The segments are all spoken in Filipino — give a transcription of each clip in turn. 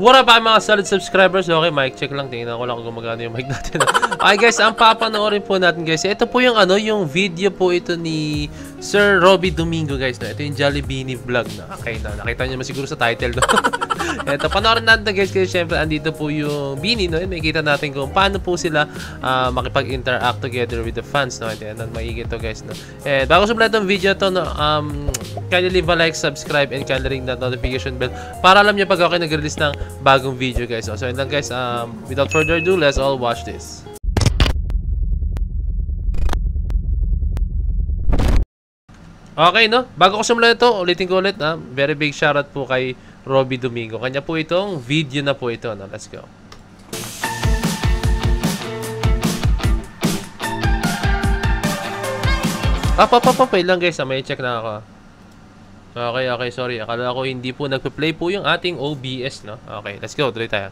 What up mga solid subscribers? Okay, mic check lang. Tingnan ko lang kung gumagana yung mic natin. Okay guys, ang papanoorin po natin guys. Ito po yung yung video po ito ni Sir Robby Domingo guys. No? Ito yung Jollibee vlog na. Okay na, nakita niyo siguro sa title. No? Ito, panoorin natin guys. Kasi syempre, andito po yung Beanie. No? May kita natin kung paano po sila makipag-interact together with the fans. No? Ito, maigit to guys. No? And bago sumula itong video to, no? Kindly leave a like, subscribe, and kindly ring that notification bell para alam niyo pag ako nag-release ng bagong video guys. So yun lang guys, without further ado, let's all watch this. Okay, no? Bago ko simulan ito, ulitin ko ulit, very big shoutout po kay Robby Domingo. Kanya po itong video na po ito, no? Let's go. Wait lang guys, may check na ako. Okay, sorry. Akala ko hindi po nagpe-play po yung ating OBS, no? Okay, let's go. Tuloy tayo.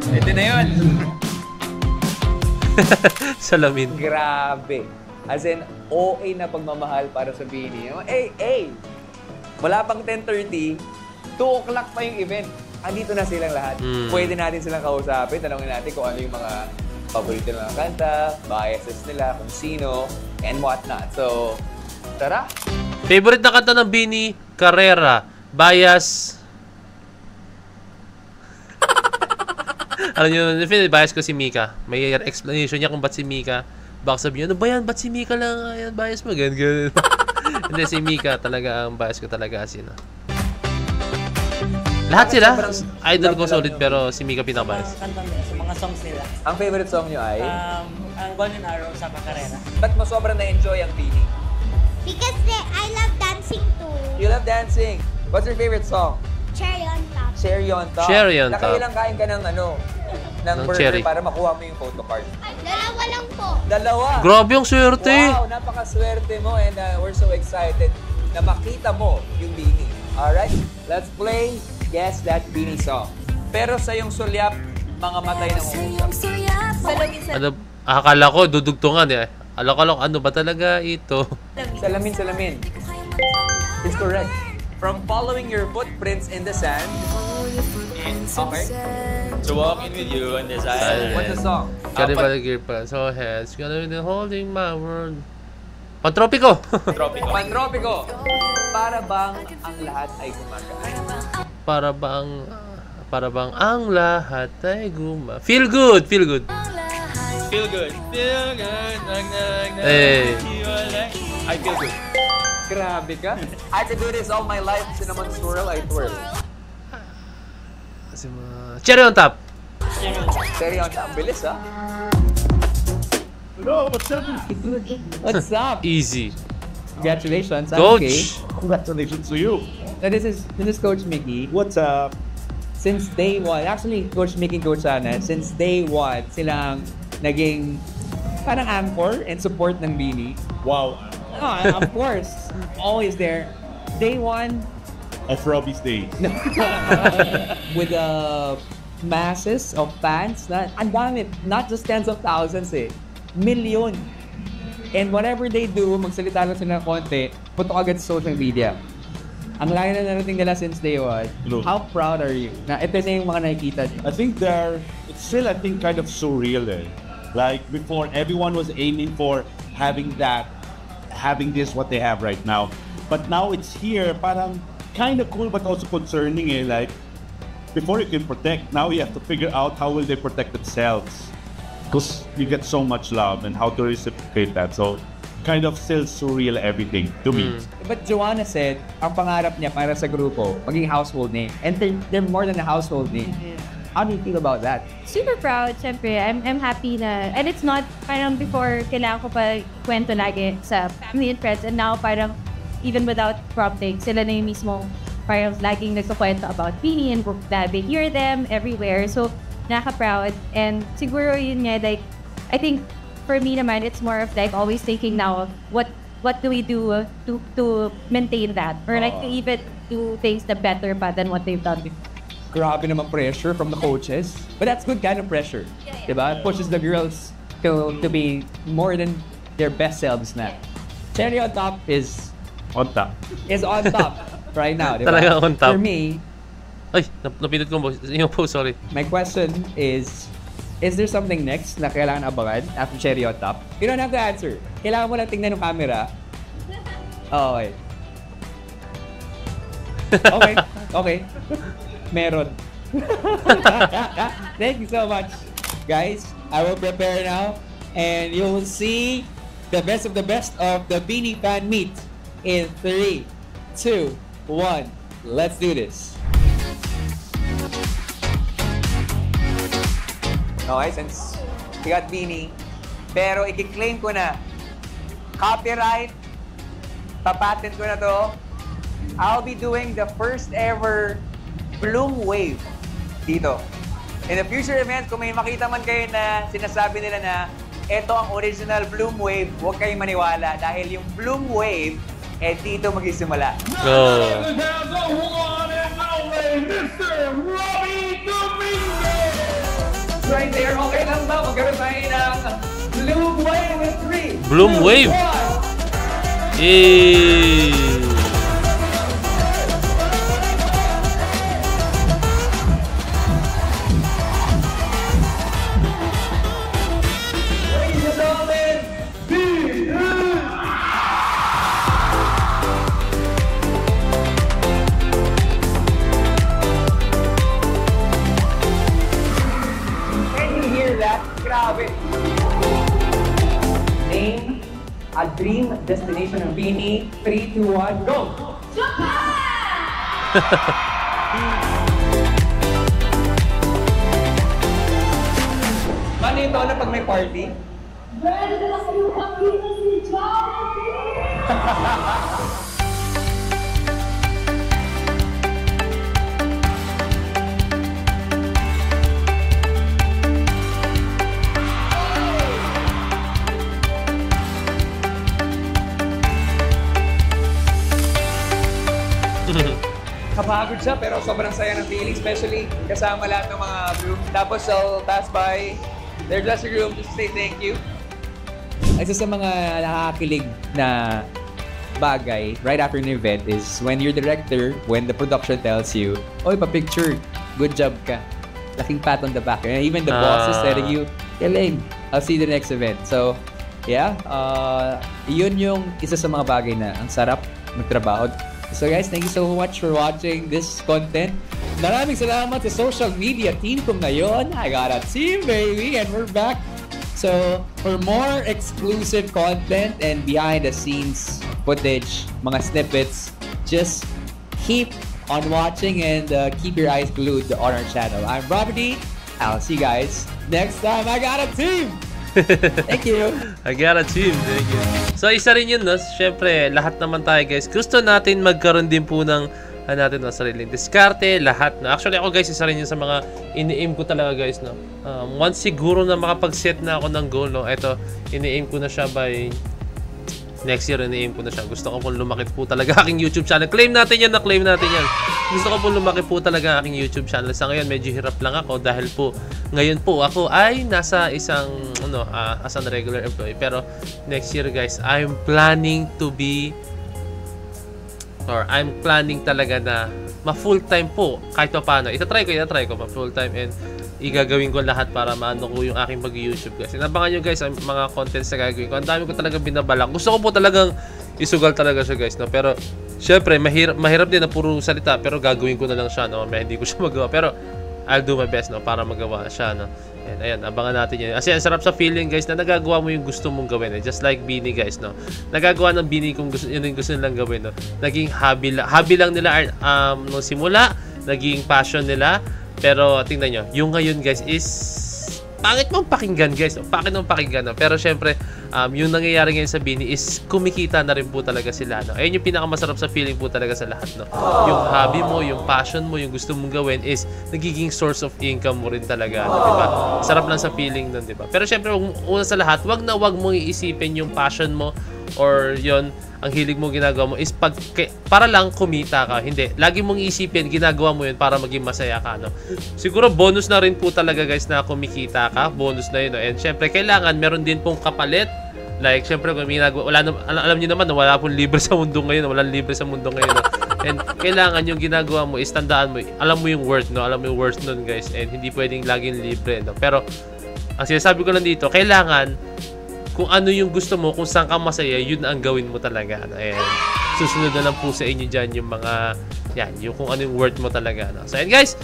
Ito na yun. Salamin. Grabe. As in, OA na pagmamahal para sa Beanie. Wala pang 10:30, 2 o'clock pa yung event. Andito na silang lahat. Pwede natin silang kausapin. Tanongin natin kung ano yung mga paborito ng mga kanta, biases nila, kung sino, and whatnot. So, tara! Favorite na kanta ng Beanie, Carrera, bias. Alam nyo, bias ko si Mika. May explanation niya kung ba't si Mika. Baka sabihin, ano ba yan? Ba't si Mika lang? Ayan, bias mo. Ganun. Hindi, si Mika talaga ang bias ko talaga sino. Lahat sila, idol ko solid pero si Mika pinaka-bias. Kanta nila, sa mga songs nila. Ang favorite song nyo ay? Ang Golden Arrow sa Carrera. Ba't mo sobrang na-enjoy ang Beanie? Because I love dancing too. You love dancing. What's your favorite song? Cherry on top. Cherry on top. Cherry on top. Nakailang kain ka ng ng burger cherry para makuha mo yung photo card? Dalawa lang po. Dalawa? Grabe yung swerte. Wow, napakaswerte mo and we're so excited na makita mo yung Beanie. Alright, let's play Guess That Beanie Song. Pero sa yung sulyap, mga matay ng umusap. Ano, akala ko dudugtungan eh. Alok-alok, ano ba talaga ito? Salamin. It's correct. From following your footprints in the sand. Okay. To walk in with you on the side. What's the song? Carnival gear pa. So heads, gonna be holding my world. Pantropiko! Pantropiko! Para bang ang lahat ay gumagaan? Para bang ang lahat ay Feel good! Feel good. Hey. I feel good. Grabe ka. I could do this all my life. Cinnamon swirl, I twirl. Cherry on top! Cherry on top. Bilis, ha? Hello, what's up? What's up? Easy. Congratulations. Coach! Congratulations to you. So this is Coach Mickey. What's up? Since day one, actually, Coach Mickey and Coach Ana, since day one, silang naging parang anchor and support ng Beanie. Wow. Oh, of course. Always there. Day one. Of Robby's day. With masses of fans. Ang dami. Not just tens of thousands eh. Million. And whatever they do, magsalita lang sila ng konti, puto agad sa social media. Ang laki na narating nila since day one. True. How proud are you? Na ito na yung mga nakikita. I think it's still, I think, kind of surreal eh. Like before, everyone was aiming for having this, what they have right now. But now it's here, parang kind of cool but also concerning eh. Like, before you can protect, now you have to figure out how will they protect themselves. Because you get so much love and how to reciprocate that. So, kind of still surreal everything to me. But Joanna said, ang pangarap niya para sa grupo, maging household name. And they're more than a household name. How do you feel about that? Super proud, syempre. I'm happy na, and it's not, parang before, kailangan ko pa kwento lagi sa family and friends, and now parang, even without prompting, sila na yung mismo, parang laging nagkukwento about Beanie, and they hear them everywhere. So, nakaka-proud. And siguro yun nga, like, I think, for me naman, it's more of like, always thinking now of what do we do to maintain that? Or like, to even do things the better pa than what they've done before. Grabe naman pressure from the coaches. But that's good kind of pressure. Diba? It pushes the girls to be more than their best selves na. Cherry on top is On top. on top right now. Diba? Talagang on top. For me, Ay, napindot ko yung post, sorry. My question is there something next na kailangan abangan after Cherry on Top? You don't have to answer. Kailangan mo lang tingnan ng camera. Oh, okay. Okay. Meron. Thank you so much. Guys, I will prepare now and you will see the best of the Beanie Fan Meet in 3, 2, 1. Let's do this. Okay, since we got Beanie, pero i-claim ko na copyright, papatent ko na to. I'll be doing the first ever Bloom Wave dito. In the future events, kung may makita man kayo na sinasabi nila na ito ang original Bloom Wave, huwag kayong maniwala dahil yung Bloom Wave, dito magsisimula. Go! Right there, okay lang ba? Magkaroon tayo ng Bloom Wave with 3. Bloom Wave! Yay! Grabe. Name a dream destination ng Beanie. 3, 2, 1, go! Paano ito na pag may party? Kapagod siya pero sobrang saya ng feeling, especially kasama lahat ng mga group. Tapos I'll pass by their dressing room just to say thank you. Isa sa mga nakakakilig na bagay right after an event is when your director, when the production tells you, oy, pa-picture, good job ka. Laking pat on the back. And even the boss is telling you, galing, I'll see you the next event. So, yeah, yun yung isa sa mga bagay na ang sarap magtrabaho. So guys, thank you so much for watching this content. Maraming salamat sa social media team ko ngayon. I got a team, baby, and we're back. So, for more exclusive content and behind-the-scenes footage, mga snippets, just keep on watching and keep your eyes glued on our channel. I'm Robert D. I'll see you guys next time. I got a team! Thank you. I got a team. Thank you. So, isa rin yun, no? Siyempre, lahat naman tayo, guys. Gusto natin magkaroon din po ng natin ng sariling diskarte, lahat na. Actually, ako, guys, isa rin yun sa mga ini-aim ko talaga, guys, no? Once siguro na makapag-set na ako ng goal, no? Ito, ini-aim ko na siya by next year, ini-aim ko na siya. Gusto ko pong lumaki po talaga aking YouTube channel. Claim natin yan, na-claim natin yan. Gusto ko pong lumaki po talaga aking YouTube channel. Sa ngayon, medyo hirap lang ako dahil po, ngayon po, ako ay nasa isang, as a regular employee. Pero, next year, guys, I'm planning talaga na ma-full-time po kahit pa paano. Itatry ko ma-full-time and igagawin ko lahat para maano ko yung aking pag-YouTube, guys. Inabangan nyo, guys, ang mga contents na gagawin ko. Ang dami ko talaga binabalak. Gusto ko po talagang isugal talaga siya, guys, no? Pero syempre mahirap din na puro salita, pero gagawin ko na lang siya, no? Hindi ko siya magawa, pero I'll do my best, no, para magawa siya, no. And ayan, abangan natin yan. Kasi ang sarap sa feeling, guys, na nagagawa mo yung gusto mong gawin, eh. Just like Beanie, guys, no. Nagagawa ng Beanie kung yun yung gusto nilang gawin, no. Naging hobby lang nila nung simula, naging passion nila. Pero tingnan nyo, yung ngayon, guys, is pangit mong pakinggan, guys. Pangit mong pakinggan, no? Pero syempre, yung nangyayari ngayon sa Beanie is kumikita na rin po talaga sila, no? Ayun yung pinakamasarap sa feeling po talaga sa lahat, no? Yung hobby mo, yung passion mo, yung gusto mong gawin is nagiging source of income mo rin talaga, no? Diba? Sarap lang sa feeling nun, diba? Pero syempre, una sa lahat, wag mong iisipin yung passion mo or yon ang hilig mo ginagawa mo is para lang kumita ka. Hindi. Lagi mong isipin, ginagawa mo yun para maging masaya ka, no? Siguro bonus na rin po talaga, guys, na kumikita ka. Bonus na yun, no? And syempre, kailangan meron din pong kapalit. Like, syempre, kung ginagawa, alam niyo naman, wala pong libre sa mundo ngayon. Walang libre sa mundo ngayon, no? And kailangan yung ginagawa mo is tandaan mo, alam mo yung worth, no? Alam mo yung worth nun, guys. And hindi pwedeng laging libre, no? Pero, ang sinasabi ko lang dito, kailangan kung ano yung gusto mo, kung saan ka masaya, yun ang gawin mo talaga. No? And susunod na lang po sa inyo dyan yung mga, yan, yung kung ano yung worth mo talaga. No? So, and guys,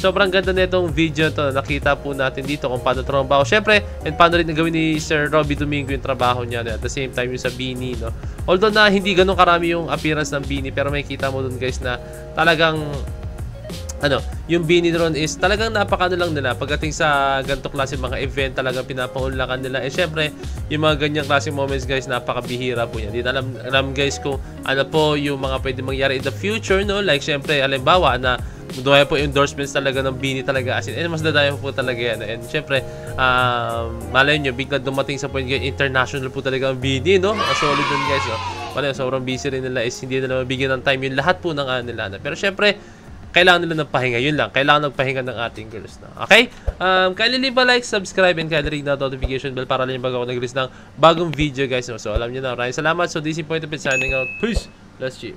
sobrang ganda na itong video to. Nakita po natin dito kung paano trabaho. Syempre, and paano rin nagawin ni Sir Robby Domingo yung trabaho niya. No? At the same time, yung sa Beanie, no? Although na hindi ganun karami yung appearance ng Beanie, pero may kita mo dun, guys, na talagang yung Beanie ron is talagang napakano lang nila pagdating sa ganito klase mga event, talagang pinapaunlakan nila. Eh syempre, yung mga ganyang klase moments, guys, napakabihira po yan. Hindi alam guys kung ano po yung mga pwede mangyari in the future, no? Like syempre, halimbawa na dahil po endorsements talaga ng Beanie talaga, as in, mas dadayo po talaga yan. And syempre, malay nyo, bigla dumating sa point, guys, international po talaga ang Beanie, no? Solid dun, guys, no? Malay, sobrang busy rin nila is hindi nila mabigyan ng time yung lahat po ng nila. Pero syempre, kailangan nila ng pahinga. Yun lang. Kailangan ng pahinga ng ating girls na. Okay? Kindly leave a like, subscribe, and kindly ring the notification bell para lang yung bago ako nag-release ng bagong video, guys. So, alam nyo na. Maraming salamat. So, this is Point of It signing out. Peace! Let's G.